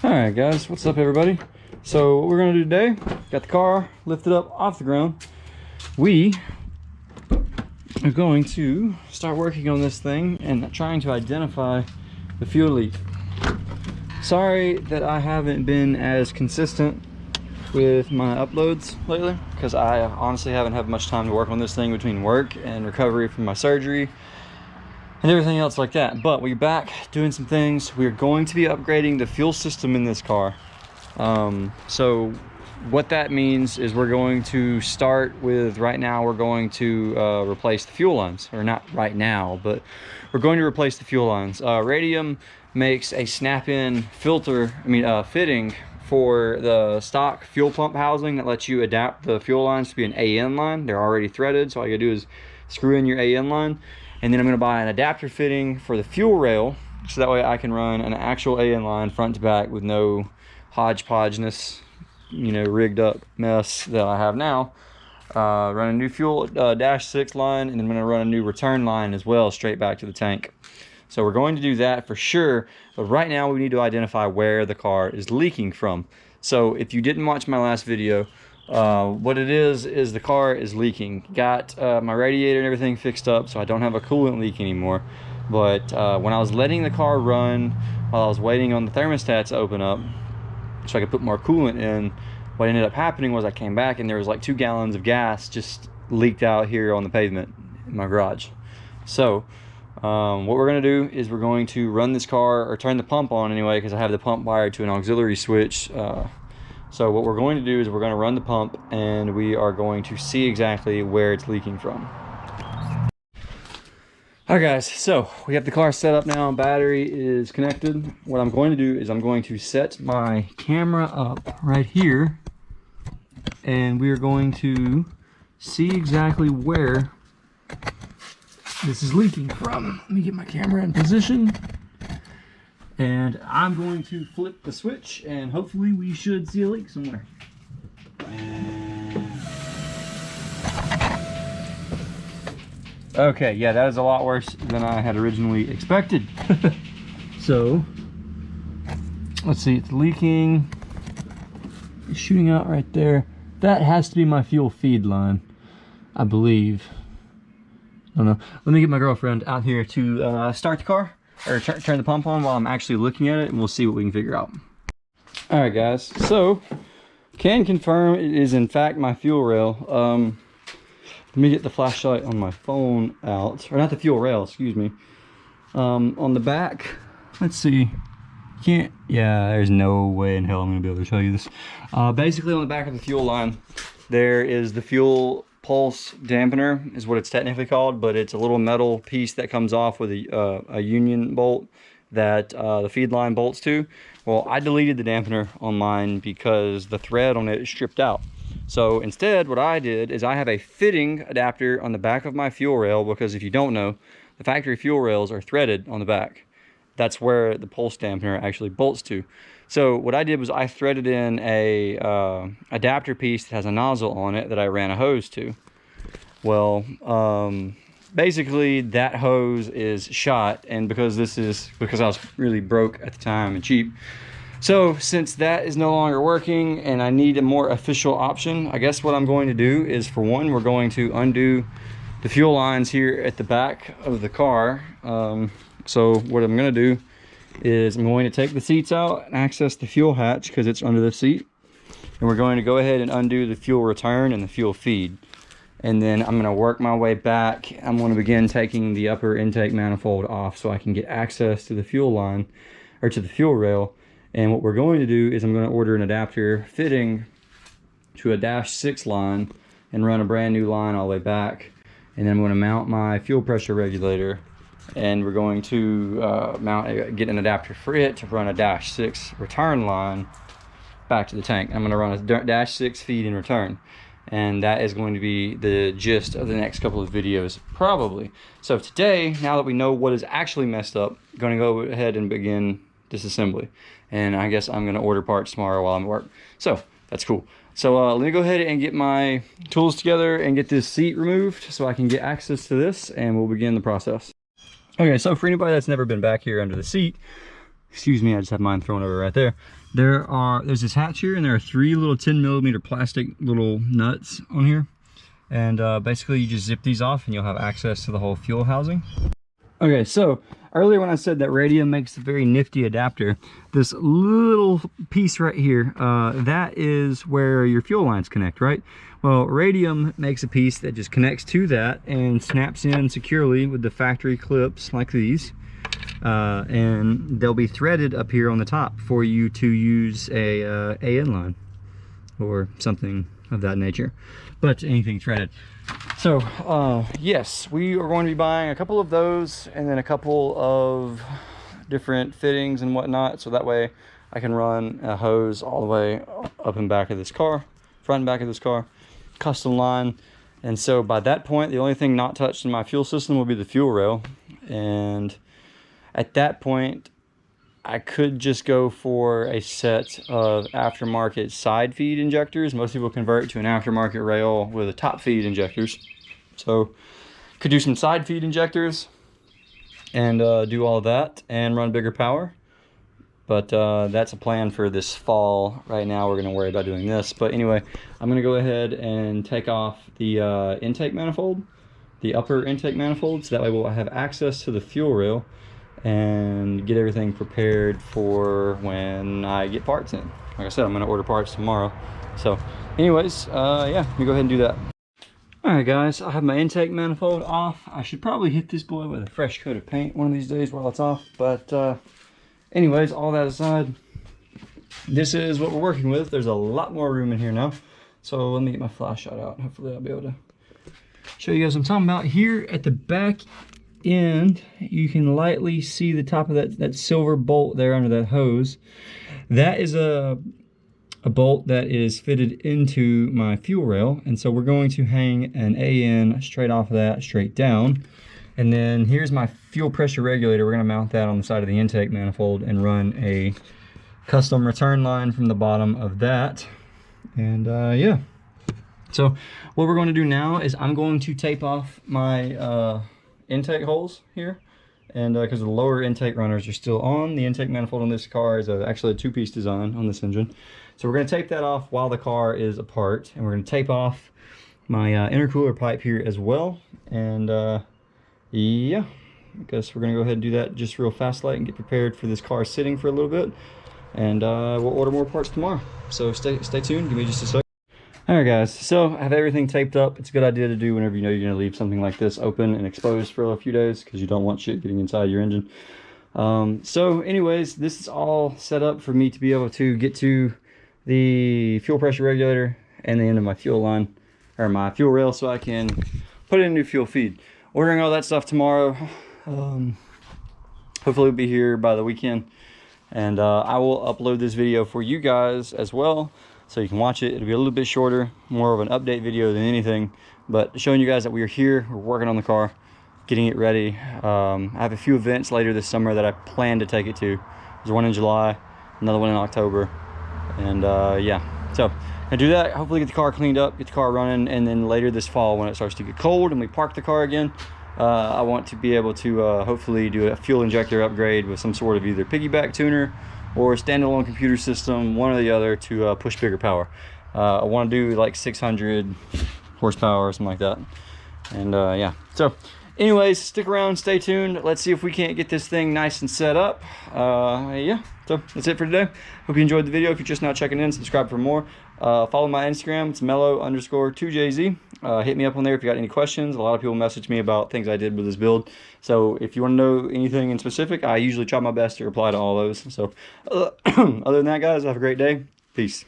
All right, guys, what's up, everybody? So what we're gonna do today, got the car lifted up off the ground. We are going to start working on this thing and trying to identify the fuel leak. Sorry that I haven't been as consistent with my uploads lately, because I honestly haven't had much time to work on this thing between work and recovery from my surgery and everything else like that. But we're back doing some things. We're going to be upgrading the fuel system in this car. So what that means is we're going to start with, right now we're going to replace the fuel lines, or not right now, but we're going to replace the fuel lines. Radium makes a snap-in fitting for the stock fuel pump housing that lets you adapt the fuel lines to be an AN line. They're already threaded, so all you gotta do is screw in your AN line. And then I'm gonna buy an adapter fitting for the fuel rail, so that way I can run an actual AN line front to back with no hodgepodgeness, rigged up mess that I have now. Run a new fuel dash 6 line, and I'm gonna run a new return line as well, straight back to the tank. So we're going to do that for sure, but right now we need to identify where the car is leaking from. So if you didn't watch my last video, what it is the car is leaking. Got my radiator and everything fixed up, so I don't have a coolant leak anymore. But when I was letting the car run, while I was waiting on the thermostat to open up so I could put more coolant in, what ended up happening was I came back and there was like 2 gallons of gas just leaked out here on the pavement in my garage. So what we're going to do is we're going to run this car, or turn the pump on anyway, because I have the pump wired to an auxiliary switch. So what we're going to do is we're going to run the pump, and we are going to see exactly where it's leaking from. Alright guys, so we have the car set up now, battery is connected. What I'm going to do is I'm going to set my camera up right here, and we are going to see exactly where this is leaking from. Let me get my camera in position, and I'm going to flip the switch, and hopefully we should see a leak somewhere. Okay, yeah, that is a lot worse than I had originally expected. So let's see, it's leaking, it's shooting out right there. That has to be my fuel feed line, I believe. I don't know. Let me get my girlfriend out here to start the car, or turn the pump on while I'm actually looking at it, and we'll see what we can figure out. All right, guys. So, can confirm it is in fact my fuel rail. Let me get the flashlight on my phone out, or not the fuel rail, excuse me. On the back, let's see. Can't. Yeah, there's no way in hell I'm gonna be able to show you this. Basically, on the back of the fuel line, there is the fuel pulse dampener, is what it's technically called, but it's a little metal piece that comes off with a union bolt that the feed line bolts to. Well, I deleted the dampener on mine because the thread on it is stripped out. So instead, what I did is I have a fitting adapter on the back of my fuel rail, because if you don't know, the factory fuel rails are threaded on the back. That's where the pulse dampener actually bolts to. So what I did was I threaded in a adapter piece that has a nozzle on it that I ran a hose to. Well, basically that hose is shot, and because I was really broke at the time and cheap. So since that is no longer working and I need a more official option, I guess what I'm going to do is, for one, we're going to undo the fuel lines here at the back of the car. So what I'm going to do is I'm going to take the seats out and access the fuel hatch, because it's under the seat, and we're going to go ahead and undo the fuel return and the fuel feed, and then I'm going to work my way back. I'm going to begin taking the upper intake manifold off so I can get access to the fuel line, or to the fuel rail. And what we're going to do is I'm going to order an adapter fitting to a dash 6 line and run a brand new line all the way back, and then I'm going to mount my fuel pressure regulator, and we're going to get an adapter for it to run a dash 6 return line back to the tank. I'm going to run a dash 6 feed and return, and that is going to be the gist of the next couple of videos probably. So today, now that we know what is actually messed up, I'm going to go ahead and begin disassembly, and I guess I'm going to order parts tomorrow while I'm at work. So that's cool. So let me go ahead and get my tools together and get this seat removed so I can get access to this, and we'll begin the process. Okay, so for anybody that's never been back here under the seat, excuse me, I just have mine thrown over right there. There's this hatch here, and there are 3 little 10mm plastic little nuts on here. And basically you just zip these off and you'll have access to the whole fuel housing. Okay, so earlier when I said that Radium makes a very nifty adapter, this little piece right here, that is where your fuel lines connect, right? Well, Radium makes a piece that just connects to that and snaps in securely with the factory clips like these. And they'll be threaded up here on the top for you to use a AN line or something of that nature, but anything threaded. So yes, we are going to be buying a couple of those and then a couple of different fittings and whatnot, so that way I can run a hose all the way up and back of this car, front and back of this car, custom line. And so by that point, the only thing not touched in my fuel system will be the fuel rail. And at that point, I could just go for a set of aftermarket side feed injectors. Most people convert to an aftermarket rail with a top feed injectors. So could do some side feed injectors and do all of that and run bigger power. But that's a plan for this fall. Right now we're gonna worry about doing this. But anyway, I'm gonna go ahead and take off the intake manifold, the upper intake manifold, so that way we'll have access to the fuel rail and get everything prepared for when I get parts in. Like I said, I'm gonna order parts tomorrow. So anyways, yeah, let me go ahead and do that. All right guys, I have my intake manifold off. I should probably hit this boy with a fresh coat of paint one of these days while it's off. But anyways, all that aside, this is what we're working with. There's a lot more room in here now. So let me get my flashlight out. Hopefully I'll be able to show you guys what I'm talking about. Here at the back end, you can lightly see the top of that silver bolt there under that hose. That is a bolt that is fitted into my fuel rail, and so we're going to hang an AN straight off of that, straight down. And then here's my fuel pressure regulator. We're going to mount that on the side of the intake manifold and run a custom return line from the bottom of that. And yeah, so what we're going to do now is I'm going to tape off my intake holes here, and because the lower intake runners are still on, the intake manifold on this car is actually a 2-piece design on this engine. So we're going to tape that off while the car is apart, and we're going to tape off my intercooler pipe here as well. And yeah, I guess we're going to go ahead and do that just real fast light and get prepared for this car sitting for a little bit, and we'll order more parts tomorrow. So stay tuned, give me just a second. Alright guys, so I have everything taped up. It's a good idea to do whenever you know you're going to leave something like this open and exposed for a few days, because you don't want shit getting inside your engine. So anyways, this is all set up for me to be able to get to the fuel pressure regulator and the end of my fuel line, or my fuel rail, so I can put in a new fuel feed. Ordering all that stuff tomorrow. Hopefully it'll be here by the weekend. And I will upload this video for you guys as well, so you can watch it. It'll be a little bit shorter, more of an update video than anything, but showing you guys that we are here, we're working on the car, getting it ready. I have a few events later this summer that I plan to take it to. There's one in July, another one in October, and yeah, so I do that, hopefully get the car cleaned up, get the car running, and then later this fall when it starts to get cold and we park the car again, I want to be able to hopefully do a fuel injector upgrade with some sort of either piggyback tuner or standalone computer system, one or the other, to push bigger power. I want to do like 600 horsepower or something like that. And yeah, so anyways, stick around, stay tuned. Let's see if we can't get this thing nice and set up. Yeah, so that's it for today. Hope you enjoyed the video. If you're just now checking in, subscribe for more. Follow my Instagram, it's mellow_2jz. Hit me up on there if you got any questions. A lot of people message me about things I did with this build, so if you want to know anything in specific, I usually try my best to reply to all those. So other than that guys, have a great day. Peace.